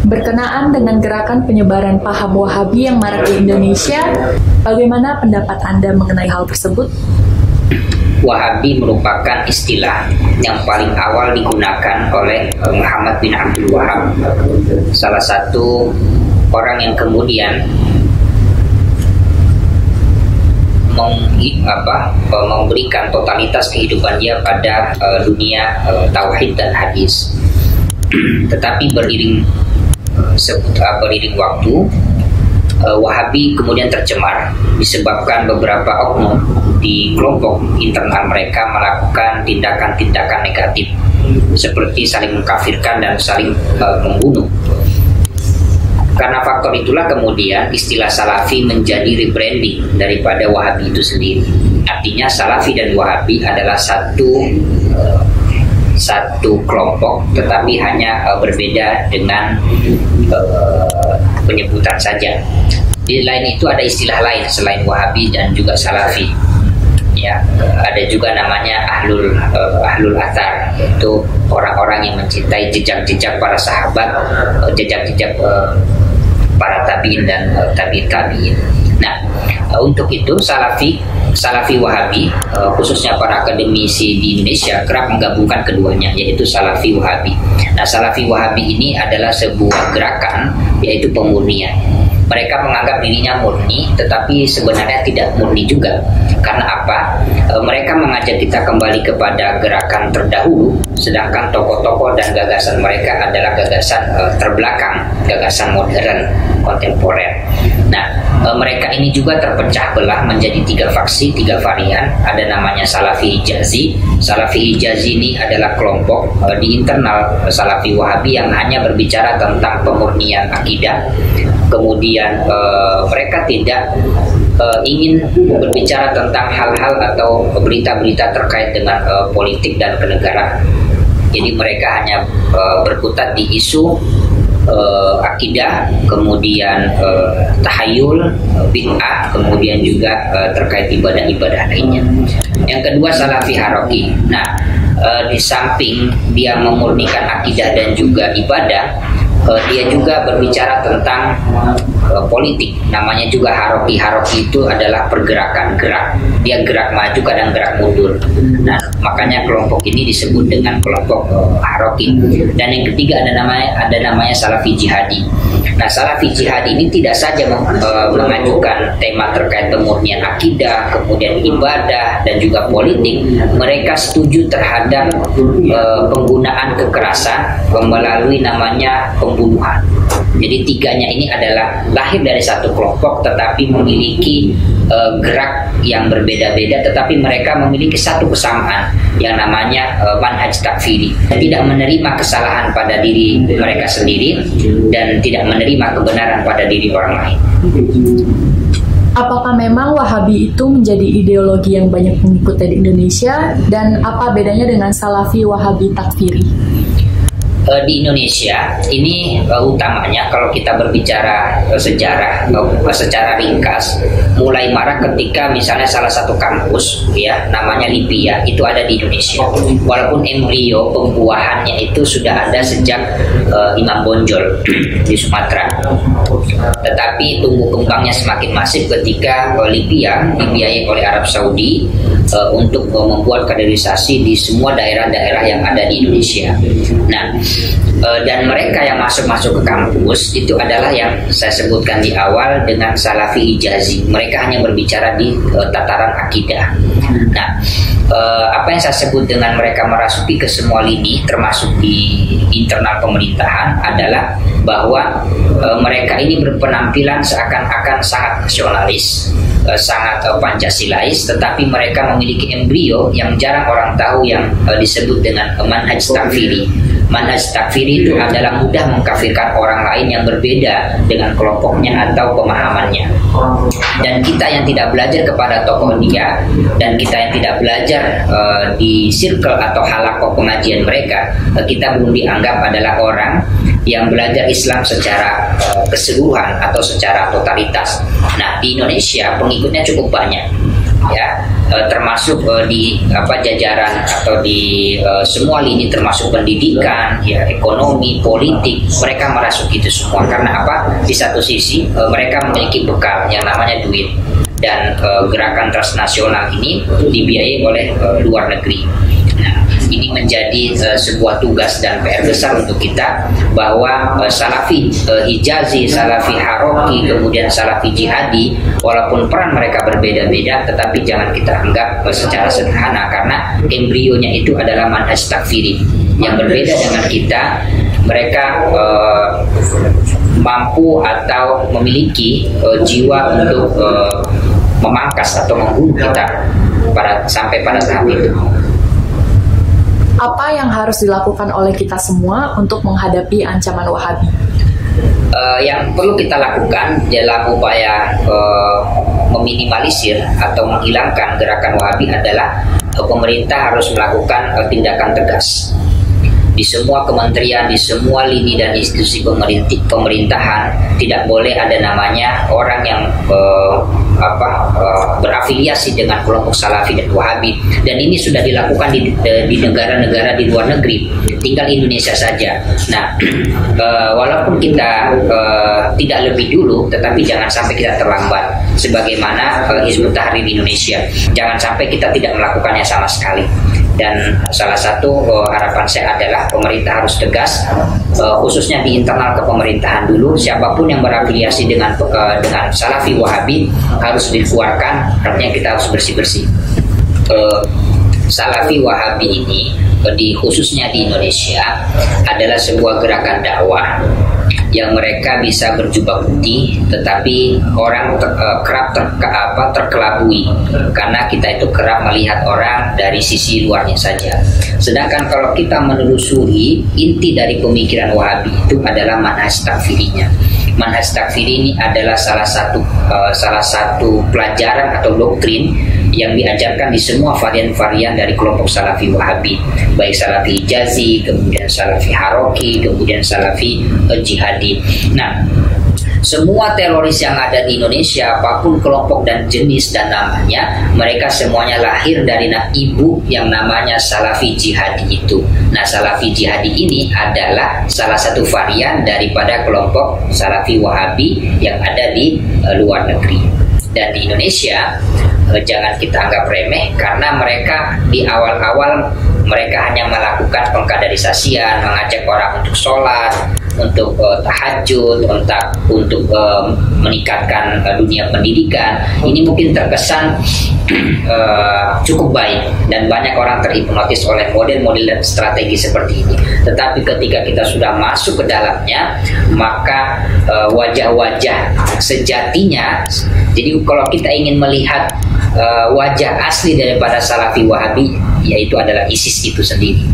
Berkenaan dengan gerakan penyebaran paham Wahabi yang marak di Indonesia, bagaimana pendapat Anda mengenai hal tersebut? Wahabi merupakan istilah yang paling awal digunakan oleh Muhammad bin Abdul Wahab, salah satu orang yang kemudian memberikan totalitas kehidupan dia pada dunia tauhid dan hadis. Tetapi beriring waktu, Wahabi kemudian tercemar disebabkan beberapa oknum di kelompok internal mereka melakukan tindakan-tindakan negatif seperti saling mengkafirkan dan saling membunuh. Karena faktor itulah kemudian istilah Salafi menjadi rebranding daripada Wahabi itu sendiri. Artinya Salafi dan Wahabi adalah satu kelompok, tetapi hanya berbeda dengan penyebutan saja. Di lain itu ada istilah lain selain Wahabi dan juga Salafi. Ya, ada juga namanya ahlul athar, itu orang-orang yang mencintai jejak-jejak para sahabat, jejak-jejak para tabiin dan tabiin. Nah, untuk itu Salafi Wahabi, khususnya para akademisi di Indonesia kerap menggabungkan keduanya, yaitu Salafi Wahabi. Nah, Salafi Wahabi ini adalah sebuah gerakan, yaitu pemurnian. Mereka menganggap dirinya murni, tetapi sebenarnya tidak murni juga. Karena apa? Mereka mengajak kita kembali kepada gerakan terdahulu, sedangkan tokoh-tokoh dan gagasan mereka adalah gagasan terbelakang, gagasan modern, kontemporer. Nah, mereka ini juga terpecah belah menjadi 3 faksi, 3 varian. Ada namanya Salafi Hijazi. Salafi Hijazi ini adalah kelompok di internal Salafi Wahabi yang hanya berbicara tentang pemurnian akidah. Kemudian mereka tidak ingin berbicara tentang hal-hal atau berita-berita terkait dengan politik dan kenegaraan. Jadi mereka hanya berkutat di isu akidah, kemudian tahayul, bid'ah, kemudian juga terkait ibadah-ibadah lainnya. Yang kedua Salafi Haroki. Nah, di samping dia memurnikan akidah dan juga ibadah, dia juga berbicara tentang politik, namanya juga haroki. Haroki itu adalah pergerakan, dia gerak maju kadang gerak mundur. Nah, makanya kelompok ini disebut dengan kelompok haroki. Dan yang ketiga ada namanya Salafi Jihadi. Nah, Salafi Jihadi ini tidak saja mengajukan tema terkait pemurnian akidah, kemudian ibadah dan juga politik. Mereka setuju terhadap penggunaan kekerasan melalui namanya pembunuhan. Jadi tiganya ini adalah lahir dari satu kelompok tetapi memiliki gerak yang berbeda-beda, tetapi mereka memiliki satu kesamaan yang namanya manhaj takfiri. Tidak menerima kesalahan pada diri mereka sendiri dan tidak menerima kebenaran pada diri orang lain. Apakah memang Wahabi itu menjadi ideologi yang banyak mengikuti di Indonesia, dan apa bedanya dengan Salafi Wahabi takfiri? Di Indonesia ini utamanya kalau kita berbicara sejarah secara ringkas, mulai marak ketika misalnya salah satu kampus ya namanya Lipia itu ada di Indonesia. Walaupun embrio pembuahannya itu sudah ada sejak Imam Bonjol di Sumatera, tetapi tumbuh kembangnya semakin masif ketika Lipia dibiayai oleh Arab Saudi untuk membuat kaderisasi di semua daerah-daerah yang ada di Indonesia. Nah, dan mereka yang masuk ke kampus itu adalah yang saya sebutkan di awal dengan Salafi Hijazi. Mereka hanya berbicara di tataran akidah. Nah, apa yang saya sebut dengan mereka merasuki ke semua lini termasuk di internal pemerintahan adalah bahwa mereka ini berpenampilan seakan-akan sangat nasionalis, sangat Pancasilais, tetapi mereka memiliki embrio yang jarang orang tahu yang disebut dengan manhaj takfiri. Manhaj takfiri itu adalah mudah mengkafirkan orang lain yang berbeda dengan kelompoknya atau pemahamannya. Dan kita yang tidak belajar kepada tokoh dia, dan kita yang tidak belajar di circle atau halakoh pengajian mereka, kita belum dianggap adalah orang yang belajar Islam secara keseluruhan atau secara totalitas. Nah, di Indonesia pengikutnya cukup banyak. ya, termasuk di jajaran atau di semua lini, termasuk pendidikan, ya, ekonomi, politik, mereka merasuk itu semua. Karena apa? Di satu sisi mereka memiliki bekal yang namanya duit, dan gerakan transnasional ini dibiayai oleh luar negeri. Ini menjadi sebuah tugas dan PR besar untuk kita, bahwa Salafi Hijazi, Salafi Haroki, kemudian Salafi Jihadi, walaupun peran mereka berbeda-beda, tetapi jangan kita anggap secara sederhana, karena embrionya itu adalah manhaj takfiri. Yang berbeda dengan kita, mereka mampu atau memiliki jiwa untuk memangkas atau membunuh kita sampai pada tahap itu. Apa yang harus dilakukan oleh kita semua untuk menghadapi ancaman Wahabi? Yang perlu kita lakukan dalam upaya meminimalisir atau menghilangkan gerakan Wahabi adalah pemerintah harus melakukan tindakan tegas. Di semua kementerian, di semua lini dan institusi pemerintahan, tidak boleh ada namanya orang yang berafiliasi dengan kelompok Salafi dan Wahabi. Dan ini sudah dilakukan di negara-negara di luar negeri, tinggal Indonesia saja. Nah, walaupun kita tidak lebih dulu, tetapi jangan sampai kita terlambat, sebagaimana Hizbut Tahrir Indonesia. Jangan sampai kita tidak melakukannya sama sekali. Dan salah satu harapan saya adalah pemerintah harus tegas, khususnya di internal kepemerintahan dulu. Siapapun yang berafiliasi dengan Salafi Wahabi harus dikeluarkan, artinya kita harus bersih-bersih. Salafi Wahabi ini khususnya di Indonesia adalah sebuah gerakan dakwah yang mereka bisa berjubah putih, tetapi orang kerap terkelabui, karena kita itu kerap melihat orang dari sisi luarnya saja. Sedangkan kalau kita menelusuri inti dari pemikiran Wahabi itu adalah manhaj takfirinya. Manhaj takfiri ini adalah salah satu pelajaran atau doktrin yang diajarkan di semua varian-varian dari kelompok Salafi Wahabi, baik Salafi Hijazi, kemudian Salafi Haroki, kemudian Salafi Jihadi. Nah, semua teroris yang ada di Indonesia, apapun kelompok dan jenis dan namanya, mereka semuanya lahir dari ibu yang namanya Salafi Jihadi itu. Nah, Salafi Jihadi ini adalah salah satu varian daripada kelompok Salafi Wahabi yang ada di luar negeri. Dan di Indonesia, jangan kita anggap remeh, karena mereka di awal-awal mereka hanya melakukan pengkaderisasian, mengajak orang untuk sholat, untuk tahajud, untuk meningkatkan dunia pendidikan. Ini mungkin terkesan cukup baik, dan banyak orang terhipnotis oleh model-model dan strategi seperti ini. Tetapi ketika kita sudah masuk ke dalamnya, maka wajah-wajah sejatinya. Jadi kalau kita ingin melihat wajah asli daripada Salafi Wahabi, yaitu adalah ISIS itu sendiri.